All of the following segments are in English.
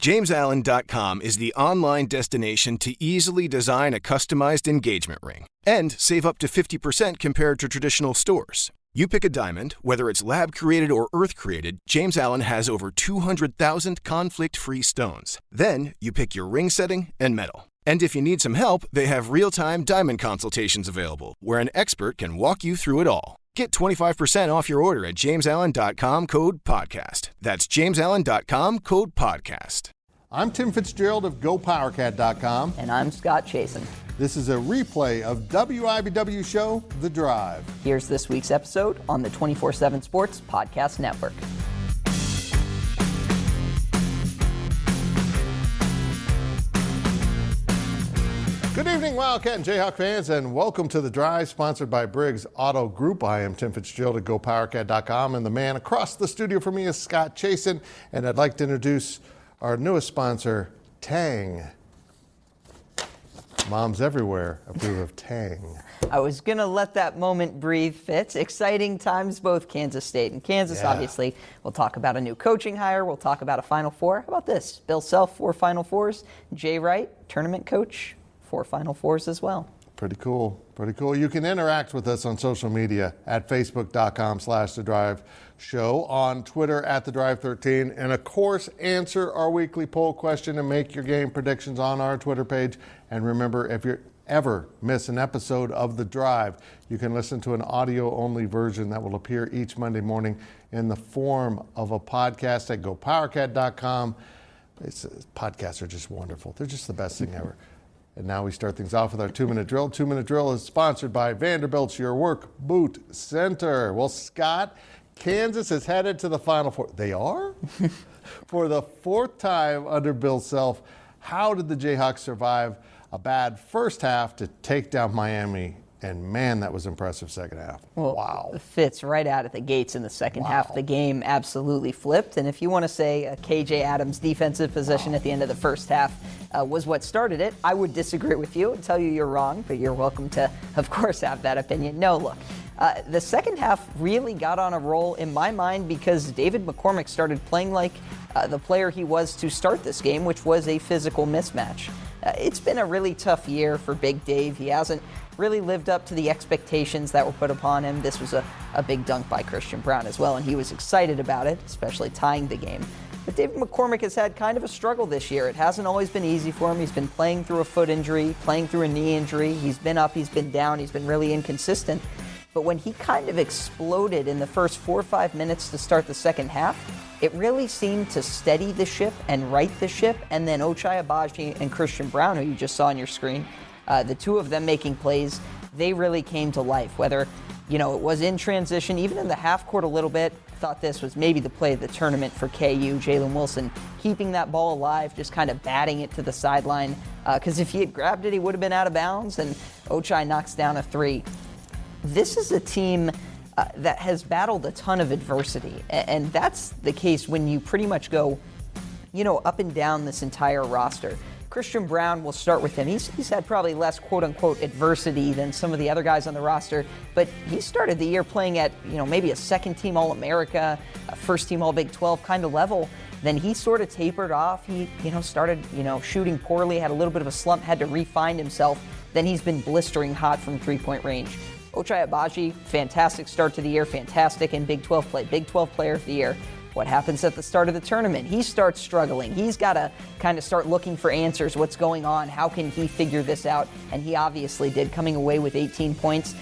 JamesAllen.com is the online destination to easily design a customized engagement ring and save up to 50% compared to traditional stores. You pick a diamond, whether it's lab-created or earth-created, James Allen has over 200,000 conflict-free stones. Then you pick your ring setting and metal. And if you need some help, they have real-time diamond consultations available, where an expert can walk you through it all. Get 25% off your order at JamesAllen.com, code podcast. That's JamesAllen.com, code podcast. I'm Tim Fitzgerald of GoPowerCat.com. And I'm Scott Chasen. This is a replay of WIBW show, The Drive. Here's this week's episode on the 24/7 Sports Podcast Network. Good evening, Wildcat and Jayhawk fans, and welcome to The Drive, sponsored by Briggs Auto Group. I am Tim Fitzgerald at GoPowerCat.com, and the man across the studio from me is Scott Chasen, and I'd like to introduce our newest sponsor, Tang. Moms everywhere approve of Tang. I was going to let that moment breathe, Fitz. Exciting times, both Kansas State and Kansas, obviously. We'll talk about a new coaching hire. We'll talk about a Final Four. How about this? Bill Self, 4 Final Fours. Jay Wright, tournament coach, 4 Final Fours as well. Pretty cool. Pretty cool. You can interact with us on social media at Facebook.com/The Drive Show, on Twitter at The Drive 13, and of course, answer our weekly poll question and make your game predictions on our Twitter page. And remember, if you ever miss an episode of The Drive, you can listen to an audio-only version that will appear each Monday morning in the form of a podcast at GoPowerCat.com. Podcasts are just wonderful. They're just the best thing ever. And now we start things off with our 2-minute drill. 2-minute drill is sponsored by Vanderbilt's Your Work Boot Center. Well, Scott, Kansas is headed to the Final Four. They are? For the 4th time under Bill Self. How did the Jayhawks survive a bad first half to take down Miami? And man, that was impressive second half. Well, wow. Fitz right out of the gates in the second half. The game absolutely flipped. And if you want to say KJ Adams' defensive possession at the end of the first half was what started it, I would disagree with you and tell you you're wrong, but you're welcome to, of course, have that opinion. No, look, the second half really got on a roll in my mind because David McCormick started playing like the player he was to start this game, which was a physical mismatch. It's been a really tough year for Big Dave. He hasn't really lived up to the expectations that were put upon him. This was a big dunk by Christian Braun as well, and he was excited about it, especially tying the game. But David McCormick has had kind of a struggle this year. It hasn't always been easy for him. He's been playing through a foot injury, playing through a knee injury. He's been up, he's been down, he's been really inconsistent. But when he kind of exploded in the first 4 or 5 minutes to start the second half, it really seemed to steady the ship and right the ship. And then Ochai Agbaji and Christian Braun, who you just saw on your screen, the two of them making plays, they really came to life. Whether, it was in transition, even in the half court a little bit. I thought this was maybe the play of the tournament for KU. Jalen Wilson keeping that ball alive, just kind of batting it to the sideline. Because if he had grabbed it, he would have been out of bounds. And Ochai knocks down a 3. This is a team that has battled a ton of adversity. And that's the case when you pretty much go, up and down this entire roster. Christian Braun, we'll start with him. He's had probably less quote-unquote adversity than some of the other guys on the roster, but he started the year playing at, maybe a second-team All-America, a first-team All-Big 12 kind of level. Then he sort of tapered off. He, started, shooting poorly, had a little bit of a slump, had to re-find himself. Then he's been blistering hot from three-point range. Ochai Agbaji, fantastic start to the year, fantastic in Big 12 play, Big 12 Player of the Year. What happens at the start of the tournament? He starts struggling. He's got to kind of start looking for answers. What's going on? How can he figure this out? And he obviously did, coming away with 18 points.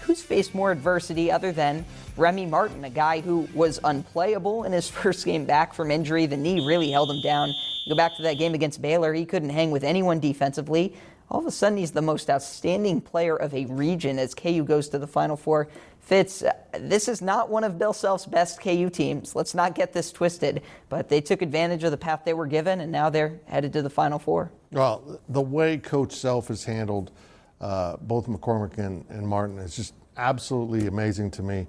Who's faced more adversity other than Remy Martin, a guy who was unplayable in his first game back from injury? The knee really held him down. You go back to that game against Baylor, he couldn't hang with anyone defensively. All of a sudden, he's the most outstanding player of a region as KU goes to the Final Four. Fitz, this is not one of Bill Self's best KU teams. Let's not get this twisted. But they took advantage of the path they were given, and now they're headed to the Final Four. Well, the way Coach Self has handled both McCormick and Martin is just absolutely amazing to me.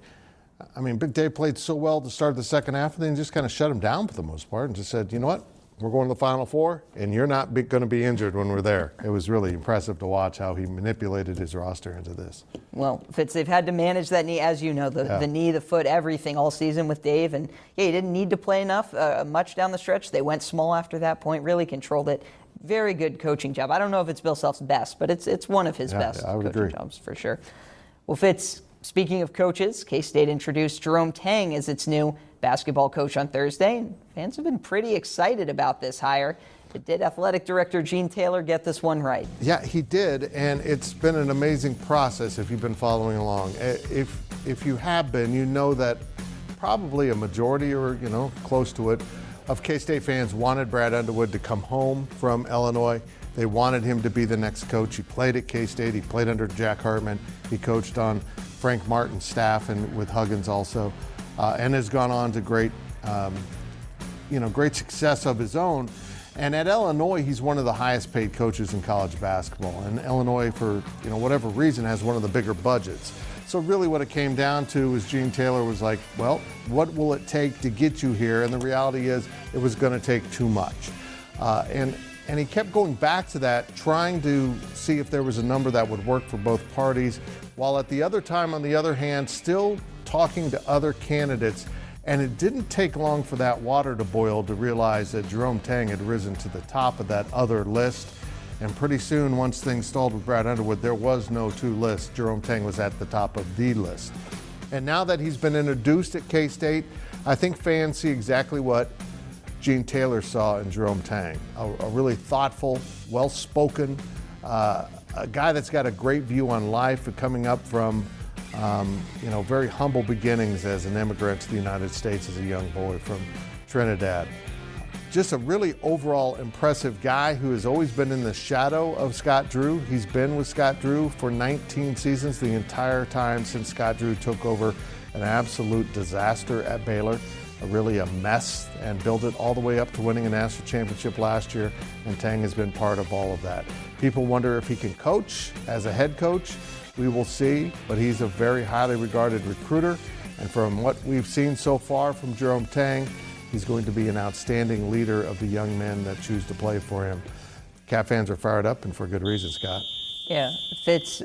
I mean, Big Dave played so well to start the second half, and then just kind of shut him down for the most part and just said, you know what? we're going to the Final Four, and you're not going to be injured when we're there. It was really impressive to watch how he manipulated his roster into this. Well, Fitz, they've had to manage that knee, as you know, the knee, the foot, everything all season with Dave. And, yeah, he didn't need to play enough much down the stretch. They went small after that point, really controlled it. Very good coaching job. I don't know if it's Bill Self's best, but it's one of his best coaching jobs for sure. Well, Fitz, speaking of coaches, K-State introduced Jerome Tang as its new basketball coach on Thursday, and fans have been pretty excited about this hire. But did athletic director Gene Taylor get this one right? Yeah, he did, and it's been an amazing process if you've been following along. If you have been, you know that probably a majority or, close to it, of K-State fans wanted Brad Underwood to come home from Illinois. They wanted him to be the next coach. He played at K-State. He played under Jack Hartman. He coached on Frank Martin's staff and with Huggins also, and has gone on to great success of his own. And at Illinois, he's one of the highest paid coaches in college basketball. And Illinois, for whatever reason, has one of the bigger budgets. So really what it came down to is Gene Taylor was like, well, what will it take to get you here? And the reality is it was going to take too much. And he kept going back to that, trying to see if there was a number that would work for both parties, while at the other time, on the other hand, still talking to other candidates. And it didn't take long for that water to boil to realize that Jerome Tang had risen to the top of that other list. And pretty soon, once things stalled with Brad Underwood, there was no two lists. Jerome Tang was at the top of the list. And now that he's been introduced at K-State, I think fans see exactly what Gene Taylor saw in Jerome Tang. A really thoughtful, well-spoken, a guy that's got a great view on life, coming up from very humble beginnings as an immigrant to the United States as a young boy from Trinidad. Just a really overall impressive guy who has always been in the shadow of Scott Drew. He's been with Scott Drew for 19 seasons, the entire time since Scott Drew took over an absolute disaster at Baylor, really a mess, and built it all the way up to winning a national championship last year, and Tang has been part of all of that. People wonder if he can coach as a head coach. We will see, but he's a very highly regarded recruiter, and from what we've seen so far from Jerome Tang, he's going to be an outstanding leader of the young men that choose to play for him. Cat fans are fired up, and for good reason, Scott. Yeah, Fitz,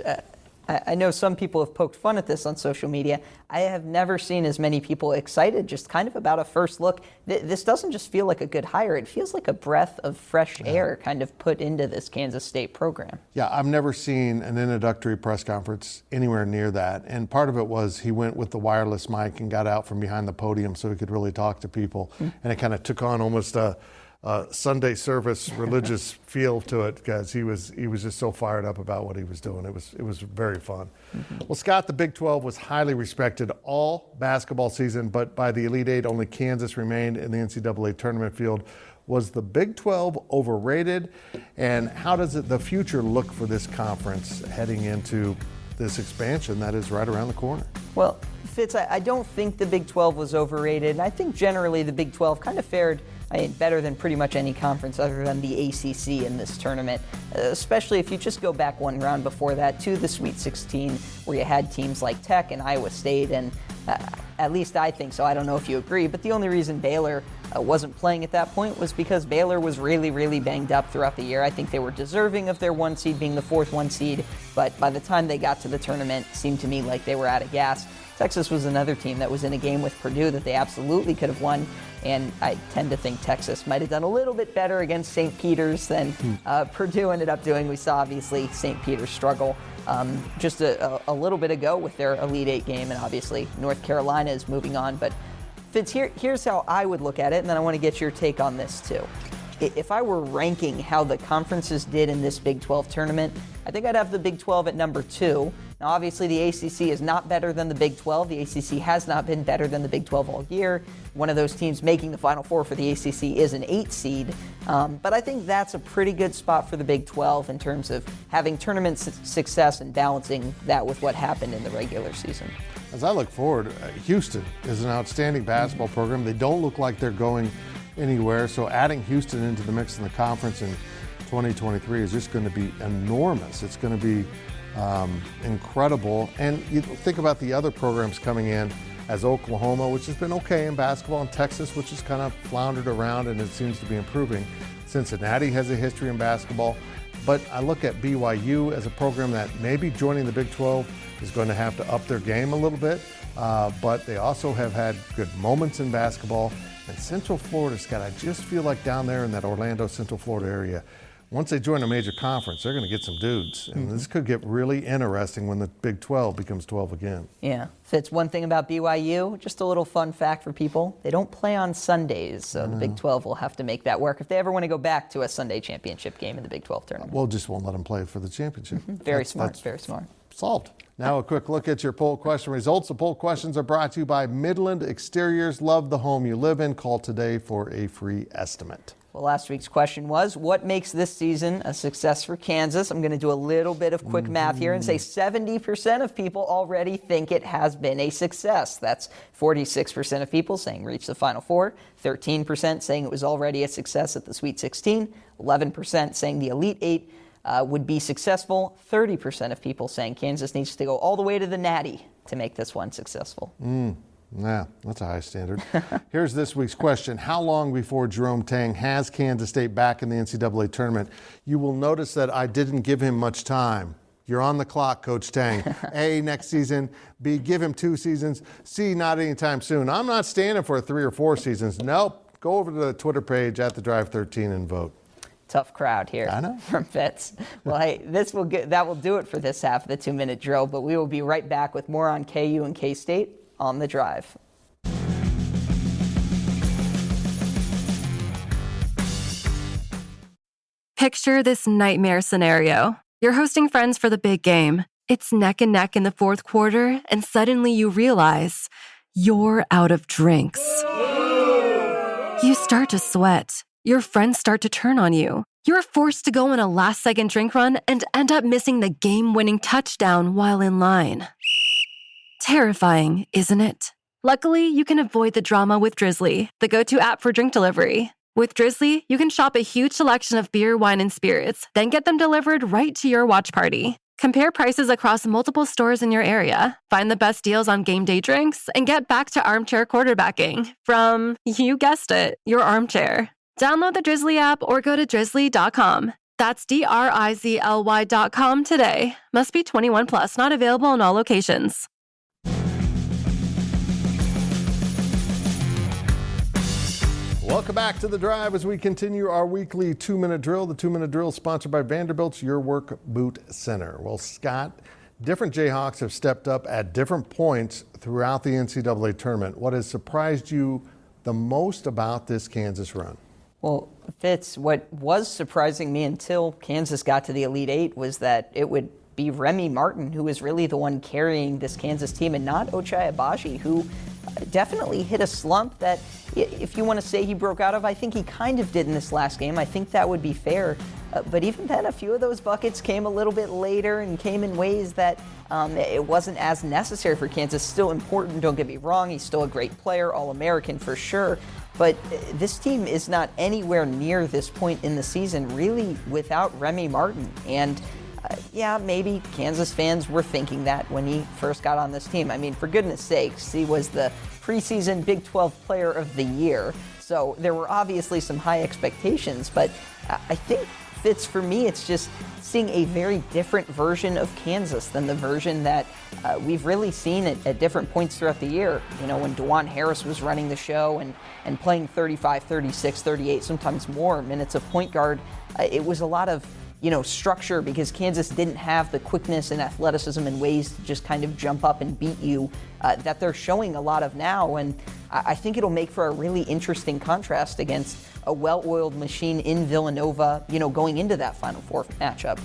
I know some people have poked fun at this on social media. I have never seen as many people excited just kind of about a first look. This doesn't just feel like a good hire. It feels like a breath of fresh air kind of put into this Kansas State program. Yeah, I've never seen an introductory press conference anywhere near that. And part of it was he went with the wireless mic and got out from behind the podium so he could really talk to people. And it kind of took on almost a Sunday service religious feel to it, because he was just so fired up about what he was doing. It was very fun. Well, Scott, the Big 12 was highly respected all basketball season, but by the Elite Eight, only Kansas remained in the NCAA tournament field. Was the Big 12 overrated? And how does the future look for this conference heading into this expansion that is right around the corner? Well, Fitz, I don't think the Big 12 was overrated. I think generally the Big 12 kind of fared better than pretty much any conference other than the ACC in this tournament, especially if you just go back one round before that to the Sweet 16, where you had teams like Tech and Iowa State, and at least I think so. I don't know if you agree, but the only reason Baylor wasn't playing at that point was because Baylor was really, really banged up throughout the year. I think they were deserving of their one seed being the fourth one seed, but by the time they got to the tournament, it seemed to me like they were out of gas. Texas was another team that was in a game with Purdue that they absolutely could have won, and I tend to think Texas might have done a little bit better against St. Peter's than Purdue ended up doing. We saw, obviously, St. Peter's struggle just a little bit ago with their Elite Eight game, and obviously North Carolina is moving on. But Fitz, here's how I would look at it, and then I want to get your take on this too. If I were ranking how the conferences did in this Big 12 tournament, I think I'd have the Big 12 at number 2. Now, obviously, the ACC is not better than the Big 12. The ACC has not been better than the Big 12 all year. One of those teams making the Final Four for the ACC is an 8 seed. But I think that's a pretty good spot for the Big 12 in terms of having tournament success and balancing that with what happened in the regular season. As I look forward, Houston is an outstanding basketball program. They don't look like they're going anywhere. So adding Houston into the mix in the conference in 2023 is just going to be enormous. It's going to be incredible. And you think about the other programs coming in. as Oklahoma, which has been okay in basketball, and Texas, which has kind of floundered around and it seems to be improving. Cincinnati has a history in basketball. But I look at BYU as a program that maybe joining the Big 12 is going to have to up their game a little bit. But they also have had good moments in basketball. And Central Florida, Scott, I just feel like down there in that Orlando, Central Florida area, once they join a major conference, they're going to get some dudes. And this could get really interesting when the Big 12 becomes 12 again. Yeah. Fitz, one thing about BYU, just a little fun fact for people, they don't play on Sundays, so the Big 12 will have to make that work if they ever want to go back to a Sunday championship game in the Big 12 tournament. Well, just won't let them play for the championship. Very smart. Solved. Now a quick look at your poll question results. The poll questions are brought to you by Midland Exteriors. Love the home you live in. Call today for a free estimate. Well, last week's question was, what makes this season a success for Kansas? I'm going to do a little bit of quick math here and say 70% of people already think it has been a success. That's 46% of people saying reach the Final Four, 13% saying it was already a success at the Sweet 16, 11% saying the Elite Eight would be successful, 30% of people saying Kansas needs to go all the way to the Natty to make this one successful. Yeah, that's a high standard. Here's this week's question. How long before Jerome Tang has Kansas State back in the NCAA tournament? You will notice that I didn't give him much time. You're on the clock, Coach Tang. A, next season. B, give him 2 seasons. C, not anytime soon. I'm not standing for 3 or 4 seasons. Nope. Go over to the Twitter page at the Drive 13 and vote. Tough crowd here from Fitz. Well, hey, that will do it for this half of the 2-minute drill, but we will be right back with more on KU and K-State on The Drive. Picture this nightmare scenario. You're hosting friends for the big game. It's neck and neck in the fourth quarter, and suddenly you realize you're out of drinks. You start to sweat. Your friends start to turn on you. You're forced to go on a last-second drink run and end up missing the game-winning touchdown while in line. Terrifying, isn't it? Luckily, you can avoid the drama with Drizzly, the go-to app for drink delivery. With Drizzly, you can shop a huge selection of beer, wine, and spirits, then get them delivered right to your watch party. Compare prices across multiple stores in your area, find the best deals on game day drinks, and get back to armchair quarterbacking from, you guessed it, your armchair. Download the Drizzly app or go to drizzly.com. That's DRIZLY.com today. Must be 21 plus, not available in all locations. Welcome back to The Drive as we continue our weekly 2-minute drill. The 2-minute drill is sponsored by Vanderbilt's Your Work Boot Center. Well, Scott, different Jayhawks have stepped up at different points throughout the NCAA tournament. What has surprised you the most about this Kansas run? Well, Fitz, what was surprising me until Kansas got to the Elite Eight was that it would be Remy Martin who was really the one carrying this Kansas team and not Ochai Agbaji, who definitely hit a slump that, if you want to say he broke out of, I think he kind of did in this last game. I think that would be fair. But even then, a few of those buckets came a little bit later and came in ways that it wasn't as necessary for Kansas. Still important, don't get me wrong. He's still a great player, All-American for sure. But this team is not anywhere near this point in the season, really, without Remy Martin. And yeah, maybe Kansas fans were thinking that when he first got on this team. I mean, for goodness sakes, he was the preseason Big 12 Player of the Year. So there were obviously some high expectations, but I think, Fitz, for me, it's just seeing a very different version of Kansas than the version that we've really seen at different points throughout the year. You know, when DeJuan Harris was running the show and playing 35, 36, 38, sometimes more minutes of point guard, it was a lot of structure because Kansas didn't have the quickness and athleticism and ways to just kind of jump up and beat you that they're showing a lot of now. And I think it'll make for a really interesting contrast against a well-oiled machine in Villanova, going into that Final Four matchup.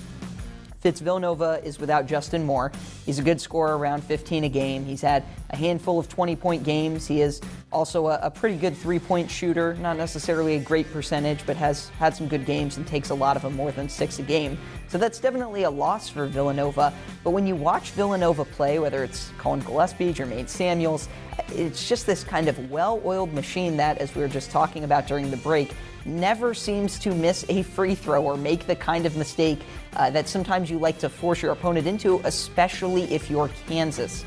Fitz, Villanova is without Justin Moore. He's a good scorer, around 15 a game. He's had a handful of 20-point games. He is also a pretty good three-point shooter, not necessarily a great percentage, but has had some good games and takes a lot of them, more than 6 a game. So that's definitely a loss for Villanova. But when you watch Villanova play, whether it's Colin Gillespie, Jermaine Samuels, it's just this kind of well-oiled machine that, as we were just talking about during the break, never seems to miss a free throw or make the kind of mistake that sometimes you like to force your opponent into, especially if you're Kansas.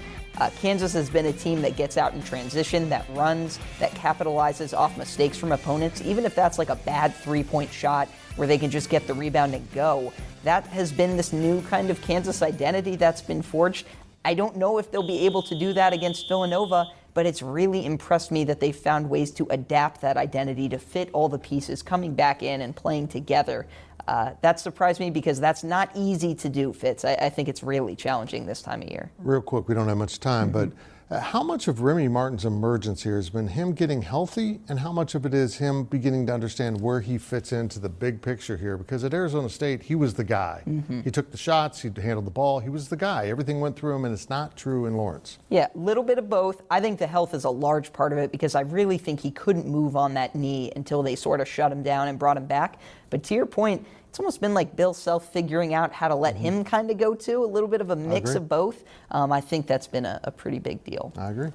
Kansas has been a team that gets out in transition, that runs, that capitalizes off mistakes from opponents, even if that's like a bad three-point shot where they can just get the rebound and go. That has been this new kind of Kansas identity that's been forged. I don't know if they'll be able to do that against Villanova, but it's really impressed me that they've found ways to adapt that identity to fit all the pieces coming back in and playing together. That surprised me because that's not easy to do, Fitz. I think it's really challenging this time of year. Real quick, we don't have much time, but how much of Remy Martin's emergence here has been him getting healthy, and how much of it is him beginning to understand where he fits into the big picture here? Because at Arizona State, he was the guy. He took the shots, he handled the ball, he was the guy. Everything went through him, and it's not true in Lawrence. Yeah, a little bit of both. I think the health is a large part of it because I really think he couldn't move on that knee until they sort of shut him down and brought him back. But to your point, it's almost been like Bill Self figuring out how to let him kind of go to, a little bit of a mix of both. I think that's been a pretty big deal. I agree.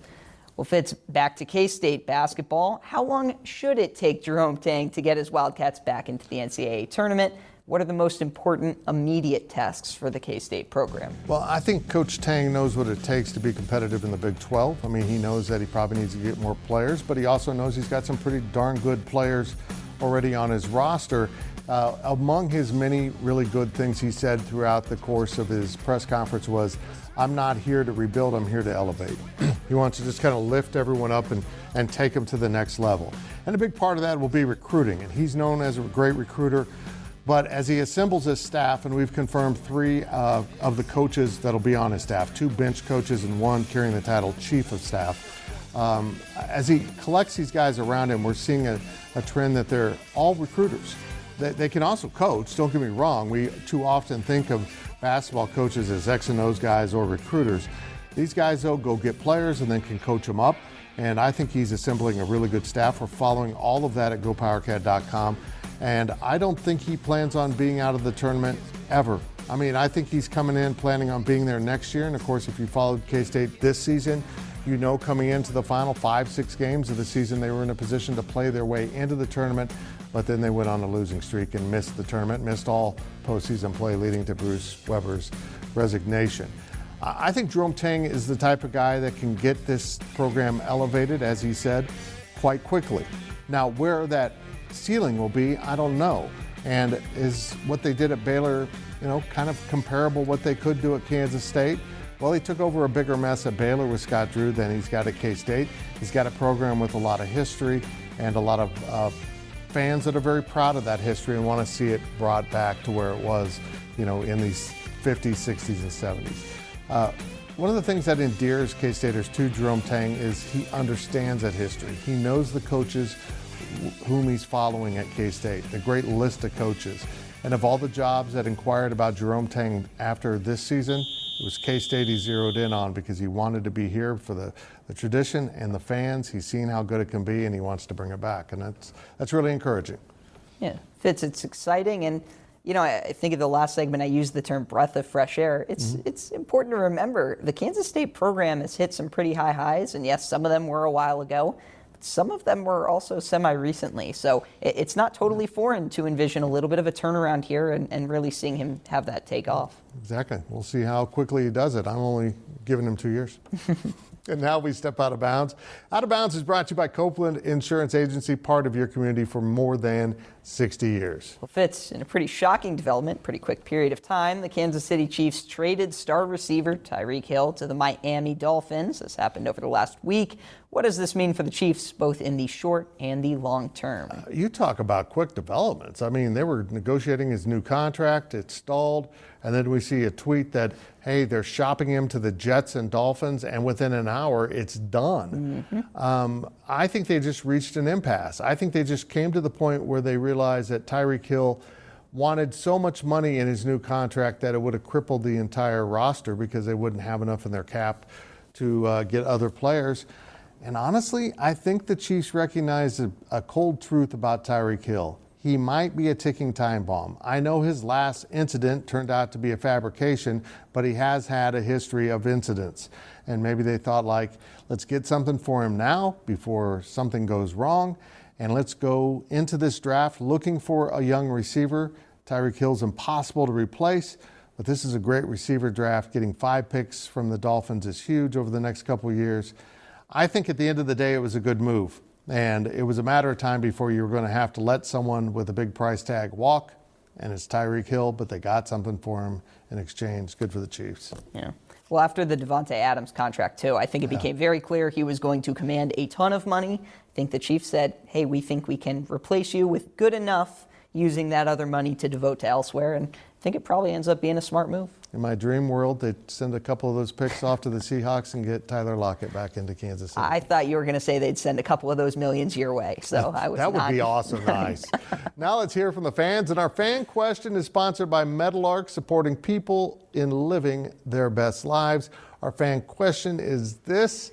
Well, Fitz, back to K-State basketball. How long should it take Jerome Tang to get his Wildcats back into the NCAA tournament? What are the most important immediate tasks for the K-State program? Well, I think Coach Tang knows what it takes to be competitive in the Big 12. I mean, he knows that he probably needs to get more players, but he also knows he's got some pretty darn good players already on his roster. Among his many really good things he said throughout the course of his press conference was, I'm not here to rebuild, I'm here to elevate. He wants to just kind of lift everyone up and take them to the next level. And a big part of that will be recruiting. And he's known as a great recruiter. But as he assembles his staff, and we've confirmed 3 of the coaches that'll be on his staff, 2 bench coaches and 1 carrying the title chief of staff. As he collects these guys around him, we're seeing a trend that they're all recruiters. They can also coach, don't get me wrong. We too often think of basketball coaches as X and O's guys or recruiters. These guys, though, go get players and then can coach them up. And I think he's assembling a really good staff. We're following all of that at GoPowerCat.com. And I don't think he plans on being out of the tournament ever. I mean, I think he's coming in planning on being there next year. And of course, if you followed K-State this season, you know coming into the final 5-6 games of the season, they were in a position to play their way into the tournament. But then they went on a losing streak and missed the tournament, missed all postseason play, leading to Bruce Weber's resignation. I think Jerome Tang is the type of guy that can get this program elevated, as he said, quite quickly. Now, where that ceiling will be, I don't know. And is what they did at Baylor, kind of comparable what they could do at Kansas State? Well, he took over a bigger mess at Baylor with Scott Drew than he's got at K-State. He's got a program with a lot of history and a lot of fans that are very proud of that history and want to see it brought back to where it was, in these 50s, 60s, and 70s. One of the things that endears K-Staters to Jerome Tang is he understands that history. He knows the coaches whom he's following at K-State, the great list of coaches. And of all the jobs that inquired about Jerome Tang after this season, it was K-State he zeroed in on because he wanted to be here for the tradition and the fans. He's seen how good it can be, and he wants to bring it back. And that's really encouraging. Yeah, Fitz, it's exciting. And, I think of the last segment, I used the term breath of fresh air. It's important to remember the Kansas State program has hit some pretty high highs. And yes, some of them were a while ago. Some of them were also semi-recently. So it's not totally foreign to envision a little bit of a turnaround here and really seeing him have that take off. Exactly. We'll see how quickly he does it. I'm only giving him 2 years. And now we step out of bounds. Out of Bounds is brought to you by Copeland Insurance Agency, part of your community for more than 60 years. Well, Fitz, in a pretty shocking development, pretty quick period of time, the Kansas City Chiefs traded star receiver Tyreek Hill to the Miami Dolphins. This happened over the last week. What does this mean for the Chiefs, both in the short and the long term? You talk about quick developments. I mean, they were negotiating his new contract. It stalled. And then we see a tweet that, hey, they're shopping him to the Jets and Dolphins, and within an hour, it's done. I think they just reached an impasse. I think they just came to the point where they realized that Tyreek Hill wanted so much money in his new contract that it would have crippled the entire roster because they wouldn't have enough in their cap to get other players. And honestly, I think the Chiefs recognized a cold truth about Tyreek Hill. He might be a ticking time bomb. I know his last incident turned out to be a fabrication, but he has had a history of incidents. And maybe they thought, let's get something for him now before something goes wrong. And let's go into this draft looking for a young receiver. Tyreek Hill's impossible to replace. But this is a great receiver draft. Getting 5 picks from the Dolphins is huge over the next couple of years. I think at the end of the day, it was a good move. And it was a matter of time before you were going to have to let someone with a big price tag walk. And it's Tyreek Hill, but they got something for him in exchange. Good for the Chiefs. Yeah. Well, after the Devontae Adams contract, too, I think it became very clear he was going to command a ton of money. I think the Chiefs said, hey, we think we can replace you with good enough using that other money to devote to elsewhere. And I think it probably ends up being a smart move. In my dream world, they'd send a couple of those picks off to the Seahawks and get Tyler Lockett back into Kansas City. I thought you were going to say they'd send a couple of those millions your way. So I was That would not. be awesome. Nice. Now let's hear from the fans. And our fan question is sponsored by Meadowlark, supporting people in living their best lives. Our fan question is this.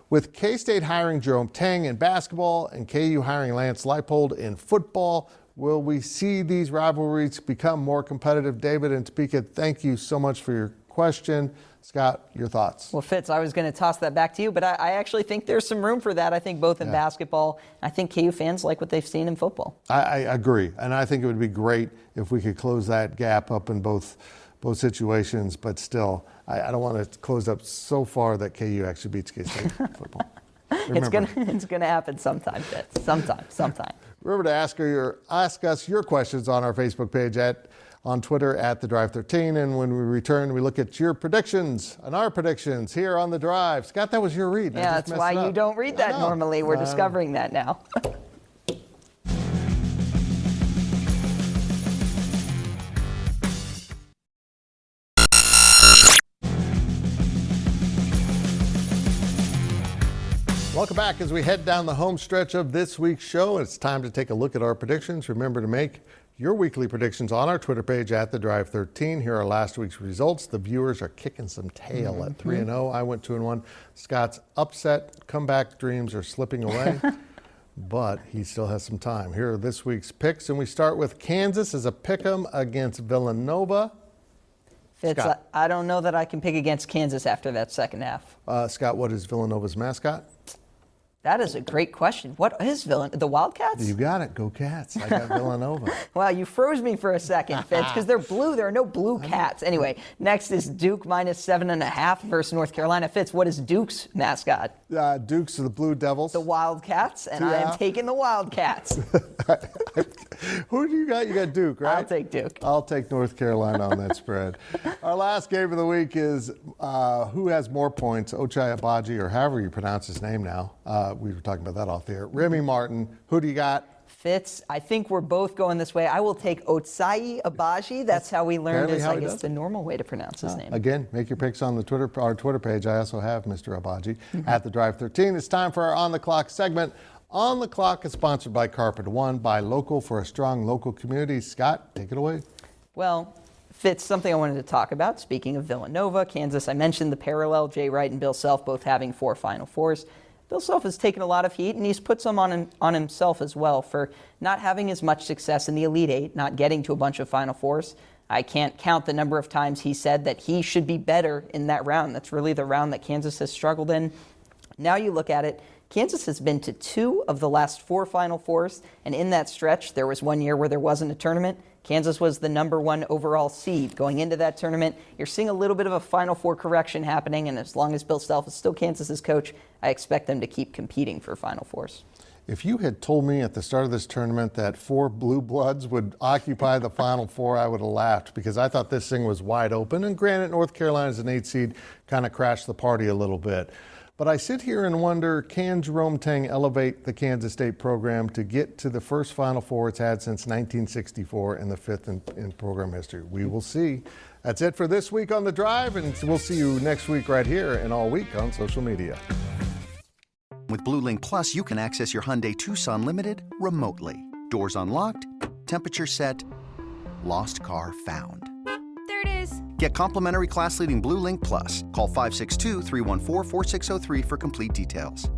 With K-State hiring Jerome Tang in basketball and KU hiring Lance Leipold in football, will we see these rivalries become more competitive? David and Topeka, thank you so much for your question. Scott, your thoughts? Well, Fitz, I was going to toss that back to you, but I actually think there's some room for that. I think both in basketball. I think KU fans like what they've seen in football. I agree, and I think it would be great if we could close that gap up in both situations, but still, I don't want to close up so far that KU actually beats K-State football. Remember, It's gonna happen sometime, Fitz. Sometime. Remember to ask us your questions on our Facebook page on Twitter at The Drive 13. And when we return, we look at your predictions and our predictions here on The Drive. Scott, that was your read. Yeah, that's why you don't read that normally. We're discovering that now. Welcome back as we head down the home stretch of this week's show. It's time to take a look at our predictions. Remember to make your weekly predictions on our Twitter page at The Drive 13. Here are last week's results. The viewers are kicking some tail at 3-0. I went 2-1. Scott's upset comeback dreams are slipping away, but he still has some time. Here are this week's picks, and we start with Kansas as a pick'em against Villanova. Fitz, I don't know that I can pick against Kansas after that second half. Scott, what is Villanova's mascot? That is a great question. What is the Wildcats? You got it. Go Cats. I got Villanova. Wow, you froze me for a second, Fitz, because they're blue. There are no blue cats. Anyway, next is Duke -7.5 versus North Carolina. Fitz, what is Duke's mascot? Duke's are the Blue Devils. The Wildcats, and I am taking the Wildcats. Who do you got? You got Duke, right? I'll take Duke. I'll take North Carolina on that spread. Our last game of the week is who has more points, Ochai Agbaji, or however you pronounce his name now. We were talking about that off the air. Remy Martin, who do you got? Fitz, I think we're both going this way. I will take Ochai Agbaji. That's how we learned is, I guess, the normal way to pronounce his name. Again, make your picks on our Twitter page. I also have Mr. Agbaji at The Drive 13. It's time for our On the Clock segment. On the Clock is sponsored by Carpet One, buy local for a strong local community. Scott, take it away. Well, Fitz, something I wanted to talk about. Speaking of Villanova, Kansas, I mentioned the parallel. Jay Wright and Bill Self both having 4 Final Fours. Bill Self has taken a lot of heat, and he's put some on himself as well for not having as much success in the Elite Eight, not getting to a bunch of Final Fours. I can't count the number of times he said that he should be better in that round. That's really the round that Kansas has struggled in. Now you look at it, Kansas has been to 2 of the last 4 Final Fours, and in that stretch, there was one year where there wasn't a tournament. Kansas was the number 1 overall seed going into that tournament. You're seeing a little bit of a Final Four correction happening, and as long as Bill Self is still Kansas's coach, I expect them to keep competing for Final Fours. If you had told me at the start of this tournament that 4 blue bloods would occupy the Final Four, I would have laughed because I thought this thing was wide open. And granted, North Carolina's an 8 seed, kind of crashed the party a little bit. But I sit here and wonder, can Jerome Tang elevate the Kansas State program to get to the first Final Four it's had since 1964 and the 5th in program history? We will see. That's it for this week on The Drive, and we'll see you next week right here and all week on social media. With Blue Link Plus, you can access your Hyundai Tucson Limited remotely. Doors unlocked, temperature set, lost car found. There it is. Get complimentary class-leading Blue Link Plus. Call 562-314-4603 for complete details.